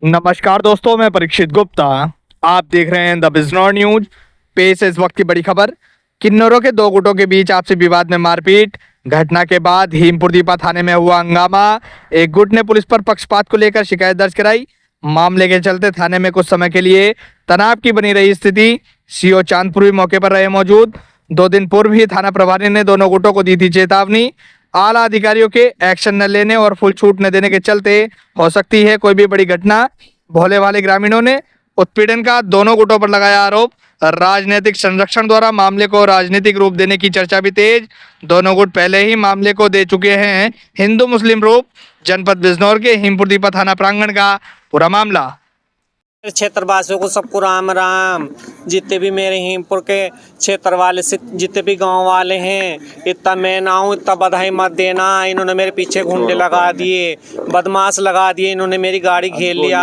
नमस्कार दोस्तों, मैं परीक्षित गुप्ता। आप देख रहे हैं द बिजनौर न्यूज। पेश है इस वक्त की बड़ी खबर। किन्नौरों के दो गुटों के बीच आपसी विवाद में मारपीट। घटना के बाद हीमपुरदीपा थाने में हुआ हंगामा। एक गुट ने पुलिस पर पक्षपात को लेकर शिकायत दर्ज कराई। मामले के चलते थाने में कुछ समय के लिए तनाव की बनी रही स्थिति। सीओ चांदपुर भी मौके पर रहे मौजूद। 2 दिन पूर्व ही थाना प्रभारी ने दोनों गुटों को दी थी चेतावनी। आला अधिकारियों के एक्शन न लेने और फुल छूट न देने के चलते हो सकती है कोई भी बड़ी घटना। भोले वाले ग्रामीणों ने उत्पीड़न का दोनों गुटों पर लगाया आरोप। राजनीतिक संरक्षण द्वारा मामले को राजनीतिक रूप देने की चर्चा भी तेज। दोनों गुट पहले ही मामले को दे चुके हैं हिंदू मुस्लिम रूप। जनपद बिजनौर के हीमपुरदीपा थाना प्रांगण का पूरा मामला। क्षेत्रवासियों को सबको राम राम। जितने भी मेरे हीमपुर के क्षेत्र वाले से जितने भी गांव वाले हैं, इतना मैं ना हूँ, इतना बधाई मत देना। इन्होंने मेरे पीछे घुंडे लगा दिए, बदमाश लगा दिए। इन्होंने मेरी गाड़ी घेर लिया,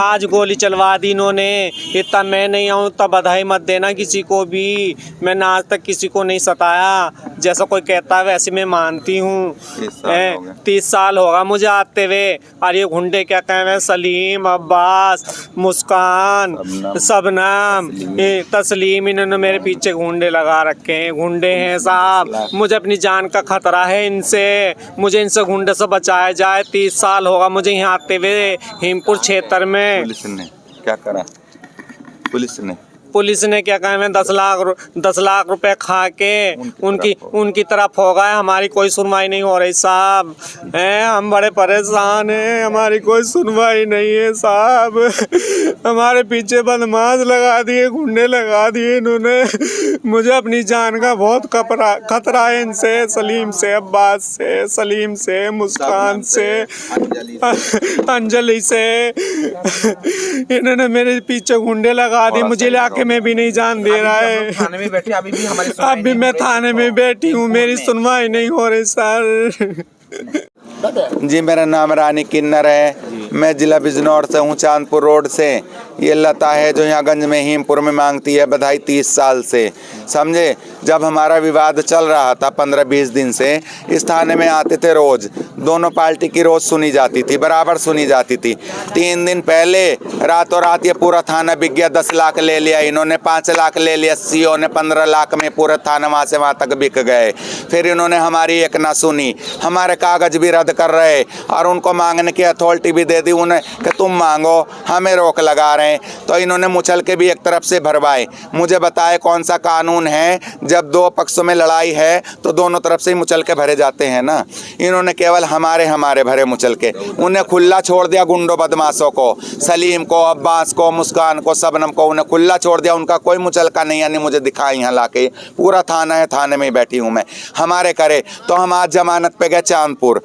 आज गोली चलवा दी इन्होंने। इतना मैं नहीं आऊँ, इतना बधाई मत देना किसी को भी। मैंने आज तक किसी को नहीं सताया, जैसा कोई कहता है वैसे मैं मानती हूँ। 30 साल होगा मुझे आते हुए। और ये घुंडे क्या कहें, सलीम, अब्बास, मुस्कान, सबनम, तस्लीम, इन्होंने मेरे पीछे घुंडे लगा रखे हैं। घुंडे हैं साहब, मुझे अपनी जान का खतरा है इनसे। मुझे इनसे घुंडे से बचाया जाए। 30 साल होगा मुझे यहाँ आते हुए हीमपुर क्षेत्र में। पुलिस ने क्या करा? पुलिस ने क्या कहा, मैं 10 लाख रुपए खा के उनकी तरफ हो गए। हमारी कोई सुनवाई नहीं हो रही साहब। हम बड़े परेशान हैं, हमारी कोई सुनवाई नहीं है साहब। हमारे पीछे बदमाश लगा दिए, गुंडे लगा दिए इन्होंने। मुझे अपनी जान का बहुत खतरा है इनसे। सलीम से, अब्बास से, सलीम से, मुस्कान से, अंजलि से। इन्होंने मेरे पीछे गुंडे लगा दिए। मुझे इलाके में भी नहीं जान दे रहा है। थाने में बैठी, अभी मैं थाने में बैठी हूँ, मेरी सुनवाई नहीं हो रही सर। जी, मेरा नाम रानी किन्नर है। मैं जिला बिजनौर से हूँ, चांदपुर रोड से। ये लता है जो यहाँ गंज में हीमपुर में मांगती है बधाई 30 साल से, समझे। जब हमारा विवाद चल रहा था 15-20 दिन से, इस थाने में आते थे रोज। दोनों पार्टी की रोज सुनी जाती थी, बराबर सुनी जाती थी। 3 दिन पहले रातों रात ये पूरा थाना बिक गया। 10 लाख ले लिया इन्होंने, 5 लाख ले लिया। सीओ ने 15 लाख में पूरा थाना वहाँ से वहाँ तक बिक गए। फिर इन्होंने हमारी एक ना सुनी, हमारे कागज भी रद्द कर रहे और उनको मांगने की अथॉरिटी भी दे दी उन्हें कि तुम मांगो, हमें रोक लगा रहे हैं। तो इन्होंने मुचल के भी एक तरफ से भरवाए। मुझे बताए कौन सा कानून है, जब 2 पक्षों में लड़ाई है तो दोनों तरफ से ही मुचल के भरे जाते हैं ना। इन्होंने केवल हमारे भरे मुचल के, उन्हें खुला छोड़ दिया। गुंडों बदमाशों को, सलीम को, अब्बास को, मुस्कान को, सबनम को, उन्हें खुला छोड़ दिया। उनका कोई मुचल का नहीं। यानी मुझे दिखाई यहाँ लाके पूरा थाना है, थाने में ही बैठी हूँ मैं। हमारे करे तो हम आज जमानत पे गए चांदपुर।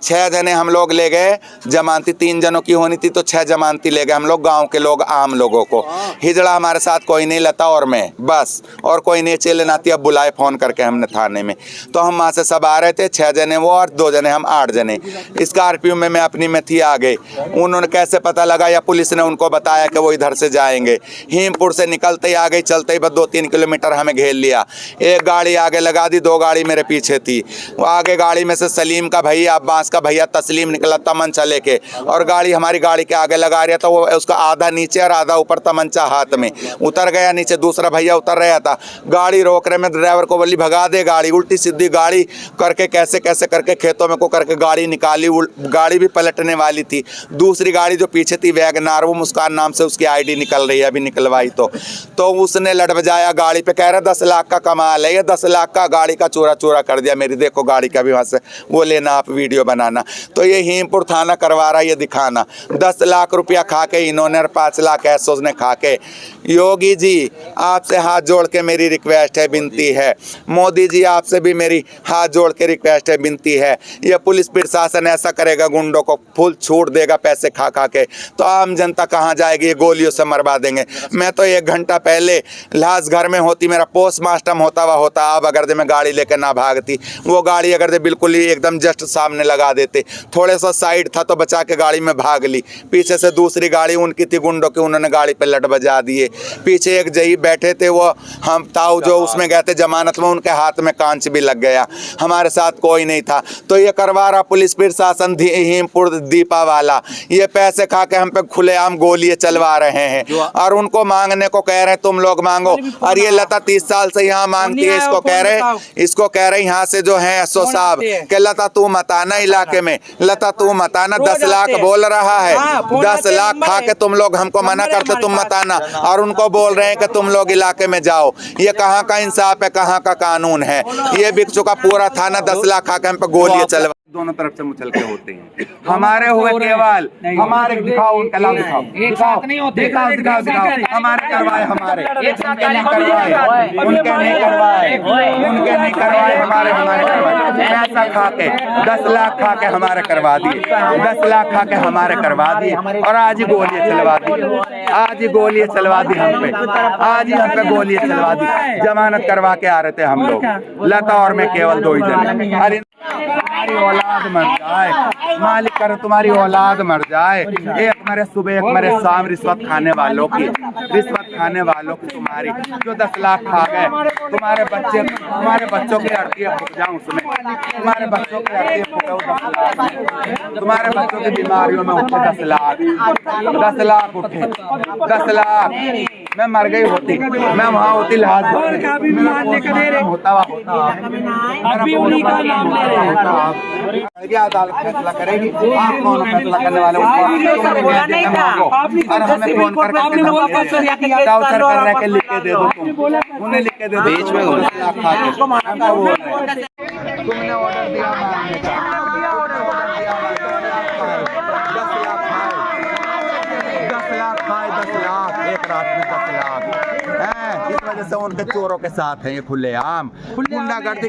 6 जने हम लोग ले गए जमानती। 3 जनों की होनी थी तो 6 जमानती ले गए हम लोग, गांव के लोग, आम लोगों को। हिजड़ा हमारे साथ कोई नहीं, लता और मैं बस, और कोई नहीं। चले नाती अब बुलाए फ़ोन करके हमने थाने में। तो हम वहाँ से सब आ रहे थे, 6 जने वो और 2 जने हम, 8 जने। स्कॉर्पियो में मैं अपनी में थी, आ गए। उन्होंने कैसे पता लगा, या पुलिस ने उनको बताया कि वो इधर से जाएंगे। हीमपुर से निकलते ही आ गई, चलते ही बस 2-3 किलोमीटर हमें घेर लिया। एक गाड़ी आगे लगा दी, 2 गाड़ी मेरे पीछे थी। वो आगे गाड़ी में से सलीम का भैया, अब्बास का भैया तस्लीम निकला तमंचा लेके, और गाड़ी हमारी गाड़ी के आगे लगा रहा था। वो उसका आधा नीचे और आधा ऊपर, तमंचा हाथ में। उतर गया नीचे, दूसरा भैया उतर रहा था। गाड़ी रोक रहे, मैं ड्राइवर को बोली भगा दे गाड़ी। उल्टी सीधी गाड़ी करके कैसे कैसे करके खेतों में को करके गाड़ी निकाली। गाड़ी भी पलटने वाली थी। दूसरी गाड़ी जो पीछे थी वैगनार, वो मुस्कान नाम से उसकी ID निकल रही है, अभी निकलवाई। तो उसने लड़ बजाया गाड़ी पे, कह रहा 10 लाख का कमाल है ये। 10 लाख का गाड़ी का चूरा चूरा कर दिया मेरी। देखो गाड़ी का भी वहाँ से वो लेना, आप वीडियो बनाना। तो ये हीमपुर थाना करवा रहा है ये दिखाना। 10 लाख रुपया खा के इन्होंने, और 5 लाख ऐसों ने खा के। योगी जी आपसे हाथ जोड़ के मेरी रिक्वेस्ट है, विनती है। मोदी जी आपसे भी मेरी हाथ जोड़ के रिक्वेस्ट है, विनती है। ये पुलिस प्रशासन ऐसा करेगा, गुंडों को फुल छूट देगा पैसे खा खा के, तो आम जनता कहाँ जाएगी? ये गोलियों से मरवा देंगे। मैं तो 1 घंटा पहले लाश घर में होती, मेरा पोस्टमार्टम होता। अब अगर मैं गाड़ी लेकर ना भागती, वो गाड़ी अगर बिल्कुल ही एकदम जस्ट सामने लगा देते। थोड़े सा साइड था तो बचा के गाड़ी में भाग ली। पीछे से दूसरी गाड़ी उनकी थी गुंडों की, उन्होंने गाड़ी पे लट बजा दिए। पीछे एक जई बैठे थे, वो हम ताऊ जो उसमें गए थे जमानत में, उनके हाथ में कांच भी लग गया। हमारे साथ कोई नहीं था। तो ये करवा रहा पुलिस प्रशासन हिमपुर दीपा वाला, ये पैसे खा के हम पे खुलेआम गोलियां चलवा रहे हैं और उनको मांगने को कह रहे हैं तुम लोग मांगो। और ये लता 30 साल से यहाँ मांगती है। इसको कह रहे यहाँ से जो है एसओ साहब कि लता तू मत आना इलाके में, लता तू मत आना। 10 लाख बोल रहा है, 10 लाख खा के तुम लोग हमको मना करते तुम मत आना, और उनको बोल रहे हैं कि तुम लोग इलाके में जाओ। ये कहाँ का इंसाफ है, कहाँ का कानून है। ये भिक्षु का पूरा थाना 10 लाख खा के हम पे गोलियां चलवा, दोनों तरफ से मुचल के होते हैं। हमारे हुए केवल हमारे दिखाओ, उनका लाभ दिखाओ, दिखाओ हमारे करवाए, हमारे उनके नहीं करवाए, उनके नहीं करवाए, हमारे करवाए। पैसा खा के 10 लाख खा के हमारे करवा दिए, 10 लाख खा के हमारे करवा दिए, और आज ही गोलियां चलवा दी, आज ही गोलियां चलवा दी हम पे, आज ही हम पे गोलियां चलवा दी। जमानत करवा के आ रहे थे हम लोग, लता और मैं केवल 2 ही जने। अरे तुम्हारी औलाद मर जाए, मालिक करे तुम्हारी औलाद मर जाए। एक मेरे सुबह एक मेरे शाम रिश्वत खाने वालों की, रिश्वत खाने वालों की तुम्हारी जो 10 लाख खा गए। तुम्हारे बच्चों की अड़तियाँ फूक जाऊँ उसमें, तुम्हारे बच्चों की अड़तियाँ फूक 10 लाख, तुम्हारे बच्चों की बीमारियों में उठे 10 लाख, 10 लाख उठे, 10 लाख। मैं मर गई होती, मैं वहाँ होती लाज होता अदालत फैसला करेगी। आप कौन फैसला करने वाले और हमें फोन करके लिख के दे दो, उन्हें लिख के दे दो बीच में तुमने ऑर्डर दिया मारने का, 10 लाख खाए, 10 लाख एक रात में 10 लाख। इस वजह से उनके चोरों के साथ हैं ये खुलेआम गुंडागर्दी।